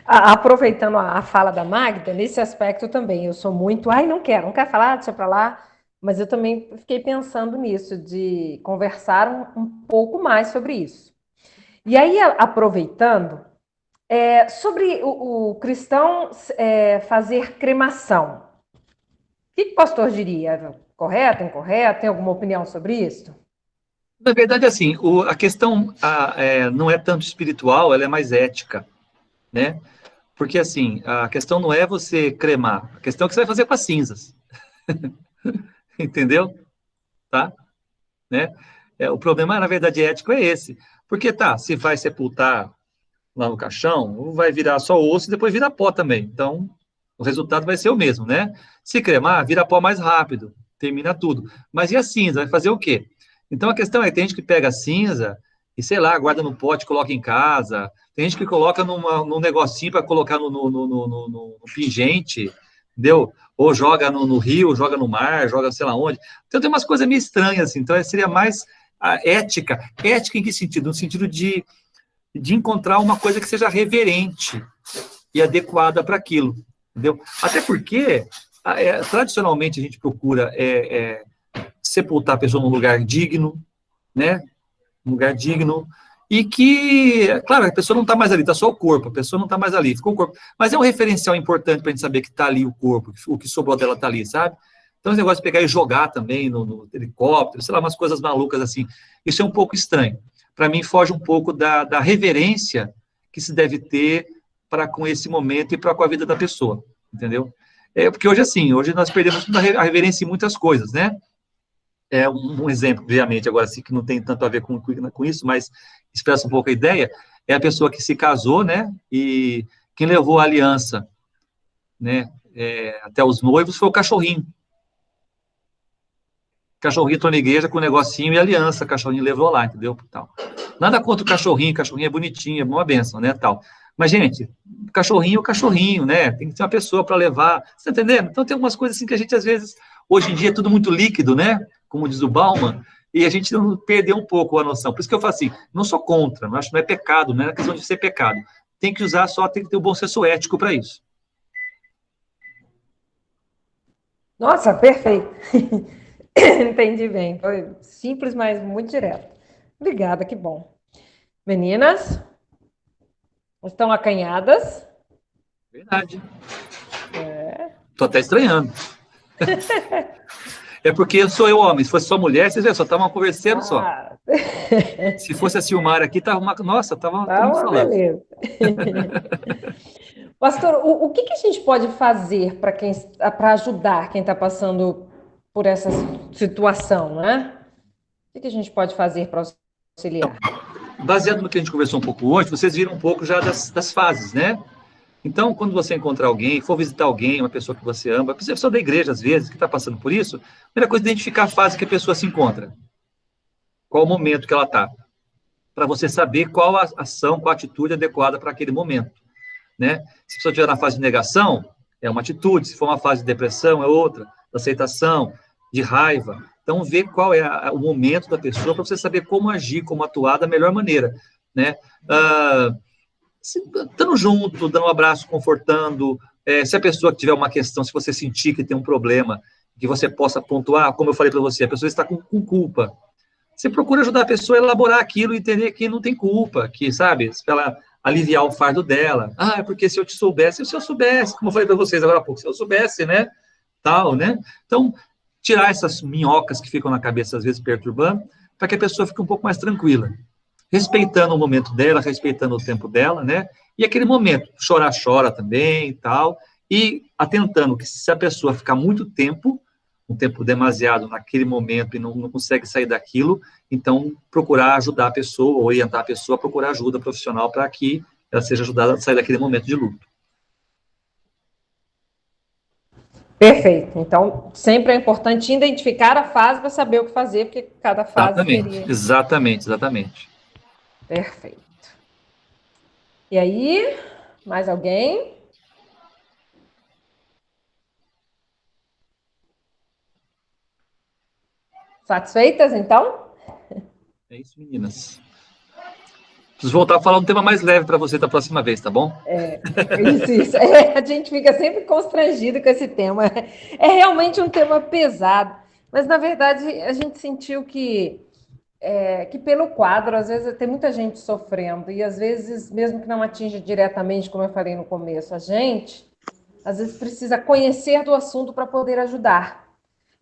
Aproveitando a fala da Magda, nesse aspecto também, eu sou muito, não quero falar, deixa para lá, mas eu também fiquei pensando nisso, de conversar um pouco mais sobre isso. E aí, aproveitando, sobre o cristão fazer cremação, o que o pastor diria? Correto, incorreto? Tem alguma opinião sobre isso? Na verdade, assim, a questão não é tanto espiritual, ela é mais ética, né? Porque, assim, a questão não é você cremar, a questão é o que você vai fazer com as cinzas. Entendeu? Tá? Né? O problema, na verdade, ético é esse. Porque, se vai sepultar lá no caixão, vai virar só osso e depois vira pó também. Então, o resultado vai ser o mesmo, né? Se cremar, vira pó mais rápido, termina tudo. Mas e a cinza? Vai fazer o quê? Então, a questão é que tem gente que pega a cinza e, sei lá, guarda no pote, coloca em casa. Tem gente que coloca num negocinho para colocar no pingente, entendeu? Ou joga no rio, joga no mar, joga sei lá onde. Então, tem umas coisas meio estranhas, assim. Então, seria mais a ética. Ética em que sentido? No sentido de encontrar uma coisa que seja reverente e adequada para aquilo, entendeu? Até porque, tradicionalmente, a gente procura sepultar a pessoa num lugar digno, né? Um lugar digno, e que, claro, a pessoa não está mais ali, está só o corpo, a pessoa não está mais ali, ficou o corpo. Mas é um referencial importante para a gente saber que está ali o corpo, o que sobrou dela está ali, sabe? Então, esse negócio de pegar e jogar também no helicóptero, sei lá, umas coisas malucas assim, isso é um pouco estranho. Para mim, foge um pouco da reverência que se deve ter para com esse momento e para com a vida da pessoa, entendeu? Porque hoje, assim, hoje nós perdemos a reverência em muitas coisas, né? Um exemplo, obviamente, agora assim, que não tem tanto a ver com isso, mas expressa um pouco a ideia, é a pessoa que se casou, né, e quem levou a aliança, né, até os noivos foi o cachorrinho. O cachorrinho entrou na igreja com um negocinho e aliança, o cachorrinho levou lá, entendeu? Tal. Nada contra o cachorrinho é bonitinho, é uma benção, né, tal. Mas, gente, cachorrinho é cachorrinho, né? Tem que ter uma pessoa para levar. Você tá entendendo? Então, tem algumas coisas assim que a gente, às vezes, hoje em dia é tudo muito líquido, né? Como diz o Bauman, e a gente não perdeu um pouco a noção. Por isso que eu falo assim, não sou contra, não acho que não é pecado, não é questão de ser pecado. Tem que usar só, tem que ter o bom senso ético para isso. Nossa, perfeito. Entendi bem. Foi simples, mas muito direto. Obrigada, que bom. Meninas, estão acanhadas? Verdade. Tô até estranhando. É porque sou eu homem. Se fosse só mulher, vocês só estavam conversando só. Se fosse a Silmara aqui, tava uma... Nossa, tava todo mundo falando. Beleza. Pastor, o que a gente pode fazer para ajudar quem está passando por essa situação, né? O que a gente pode fazer para auxiliar? Baseado no que a gente conversou um pouco hoje, vocês viram um pouco já das fases, né? Então, quando você encontrar alguém, for visitar alguém, uma pessoa que você ama, a pessoa da igreja, às vezes, que está passando por isso, a primeira coisa é identificar a fase que a pessoa se encontra. Qual o momento que ela está. Para você saber qual a ação, qual a atitude adequada para aquele momento, né? Se a pessoa estiver na fase de negação, é uma atitude. Se for uma fase de depressão, é outra. De aceitação, de raiva. Então, ver qual é o momento da pessoa para você saber como agir, como atuar da melhor maneira, né? Estando junto, dando um abraço, confortando. Se a pessoa tiver uma questão, se você sentir que tem um problema, que você possa pontuar, como eu falei para você, a pessoa está com culpa. Você procura ajudar a pessoa a elaborar aquilo e entender que não tem culpa, que, sabe, para ela aliviar o fardo dela. É porque se eu te soubesse, se eu soubesse, como eu falei para vocês agora há pouco, se eu soubesse, né, tal, né? Então, tirar essas minhocas que ficam na cabeça, às vezes, perturbando, para que a pessoa fique um pouco mais tranquila. Respeitando o momento dela, respeitando o tempo dela, né? E aquele momento, chorar, chora também e tal, e atentando que se a pessoa ficar muito tempo, um tempo demasiado naquele momento e não consegue sair daquilo, então procurar ajudar a pessoa, orientar a pessoa a procurar ajuda profissional para que ela seja ajudada a sair daquele momento de luto. Perfeito. Então, sempre é importante identificar a fase para saber o que fazer, porque cada fase teria... Exatamente. Perfeito. E aí, mais alguém? Satisfeitas, então? É isso, meninas. Preciso voltar a falar um tema mais leve para você da próxima vez, tá bom? Isso. A gente fica sempre constrangido com esse tema. É realmente um tema pesado. Mas, na verdade, a gente sentiu que pelo quadro, às vezes, tem muita gente sofrendo. E, às vezes, mesmo que não atinja diretamente, como eu falei no começo, a gente, às vezes, precisa conhecer do assunto para poder ajudar.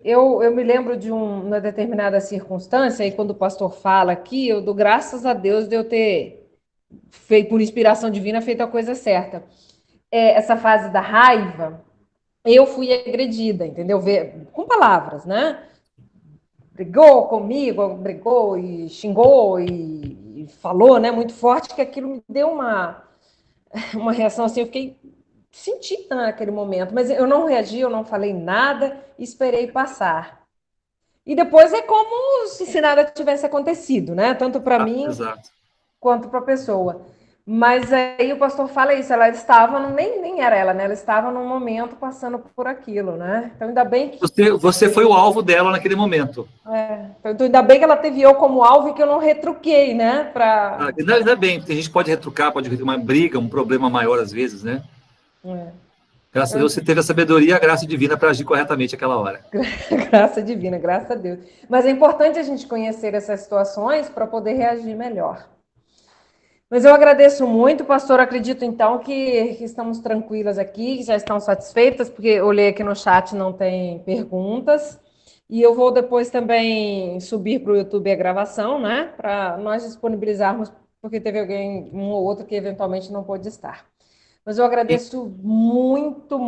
Eu me lembro de uma determinada circunstância, e quando o pastor fala aqui, eu dou graças a Deus de eu ter feito, por inspiração divina, feito a coisa certa. Essa fase da raiva, eu fui agredida, entendeu? Com palavras, né? Brigou comigo, brigou e xingou e falou, né? Muito forte, que aquilo me deu uma reação assim, eu fiquei sentida naquele momento, mas eu não reagi, eu não falei nada, esperei passar. E depois é como se nada tivesse acontecido, né? Tanto para mim quanto para a pessoa. Mas aí o pastor fala isso, ela estava, nem era ela, né? Ela estava num momento passando por aquilo, né? Então ainda bem que... Você foi o alvo dela naquele momento. Então ainda bem que ela teve eu como alvo e que eu não retruquei, né? Ainda bem, porque a gente pode retrucar, pode ter uma briga, um problema maior às vezes, né? Graças a Deus você teve a sabedoria e a graça divina para agir corretamente aquela hora. Graça divina, graças a Deus. Mas é importante a gente conhecer essas situações para poder reagir melhor. Mas eu agradeço muito, pastor. Acredito, então, que estamos tranquilas aqui, que já estão satisfeitas, porque eu olhei aqui no chat, não tem perguntas. E eu vou depois também subir para o YouTube a gravação, né? Para nós disponibilizarmos, porque teve alguém, um ou outro, que eventualmente não pôde estar. Mas eu agradeço muito.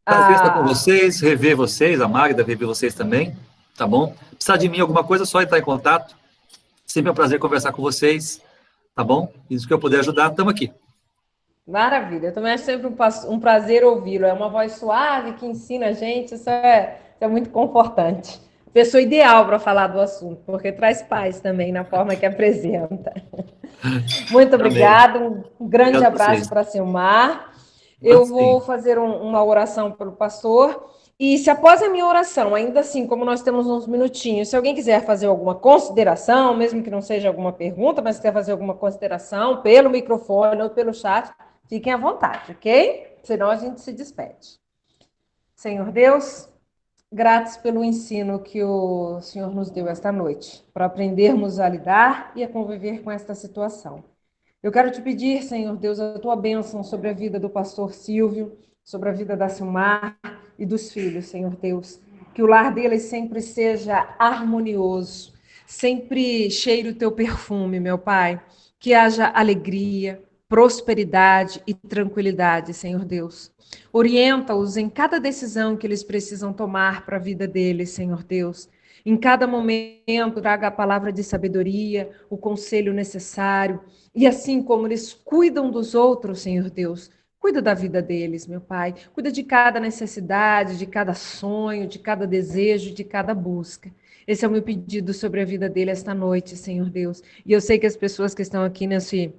Prazer estar com vocês, rever vocês, a Magda, rever vocês também, tá bom? Precisar de mim alguma coisa, é só entrar em contato. Sempre é um prazer conversar com vocês, tá bom? Isso que eu puder ajudar, estamos aqui. Maravilha, eu também acho sempre um prazer ouvi-lo. É uma voz suave que ensina a gente, isso é muito confortante. pessoa ideal para falar do assunto, porque traz paz também na forma que apresenta. Muito obrigada, um grande Obrigado a abraço vocês. para Silmar. Eu Mande vou sim. fazer uma oração pelo pastor. E se após a minha oração, ainda assim, como nós temos uns minutinhos, se alguém quiser fazer alguma consideração, mesmo que não seja alguma pergunta, mas quiser fazer alguma consideração pelo microfone ou pelo chat, fiquem à vontade, ok? Senão a gente se despede. Senhor Deus, gratos pelo ensino que o Senhor nos deu esta noite, para aprendermos a lidar e a conviver com esta situação. Eu quero te pedir, Senhor Deus, a tua bênção sobre a vida do pastor Silvio, sobre a vida da Silmar e dos filhos, Senhor Deus. Que o lar deles sempre seja harmonioso, sempre cheire o teu perfume, meu Pai. Que haja alegria, prosperidade e tranquilidade, Senhor Deus. Orienta-os em cada decisão que eles precisam tomar para a vida deles, Senhor Deus. Em cada momento, traga a palavra de sabedoria, o conselho necessário. E assim como eles cuidam dos outros, Senhor Deus, cuida da vida deles, meu Pai. Cuida de cada necessidade, de cada sonho, de cada desejo, de cada busca. Esse é o meu pedido sobre a vida dele esta noite, Senhor Deus. E eu sei que as pessoas que estão aqui nesse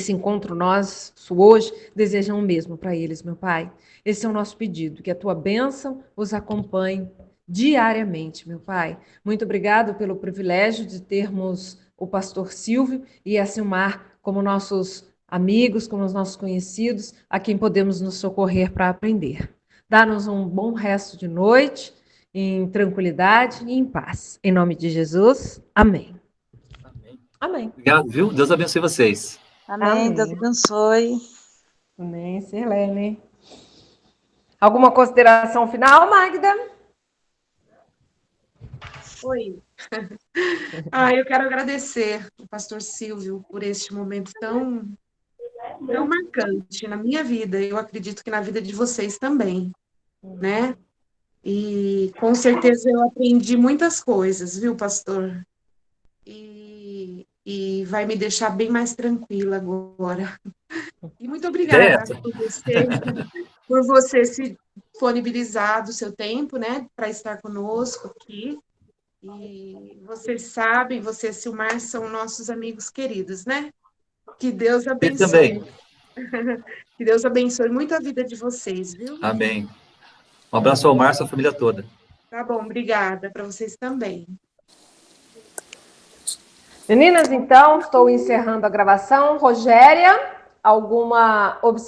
encontro nosso hoje desejam o mesmo para eles, meu Pai. Esse é o nosso pedido, que a tua bênção os acompanhe diariamente, meu Pai. Muito obrigado pelo privilégio de termos o pastor Silvio e a Silmar como nossos amigos, como os nossos conhecidos, a quem podemos nos socorrer para aprender. Dá-nos um bom resto de noite, em tranquilidade e em paz. Em nome de Jesus, amém. Amém. Amém. Obrigado, viu? Deus abençoe vocês. Amém. Deus abençoe. Amém, Sirlene. Alguma consideração final, Magda? Oi. Eu quero agradecer o pastor Silvio por este momento tão marcante na minha vida. Eu acredito que na vida de vocês também, né? E com certeza eu aprendi muitas coisas, viu, pastor? E vai me deixar bem mais tranquila agora. E muito obrigada por você se disponibilizar do seu tempo, né, para estar conosco aqui. E vocês sabem, você e Silmar são nossos amigos queridos, né? Que Deus Ele abençoe. também. Que Deus abençoe muito a vida de vocês, viu? Amém. Um abraço ao Márcio e à família toda. Tá bom, obrigada para vocês também. Meninas, então, estou encerrando a gravação. Rogéria, alguma observação?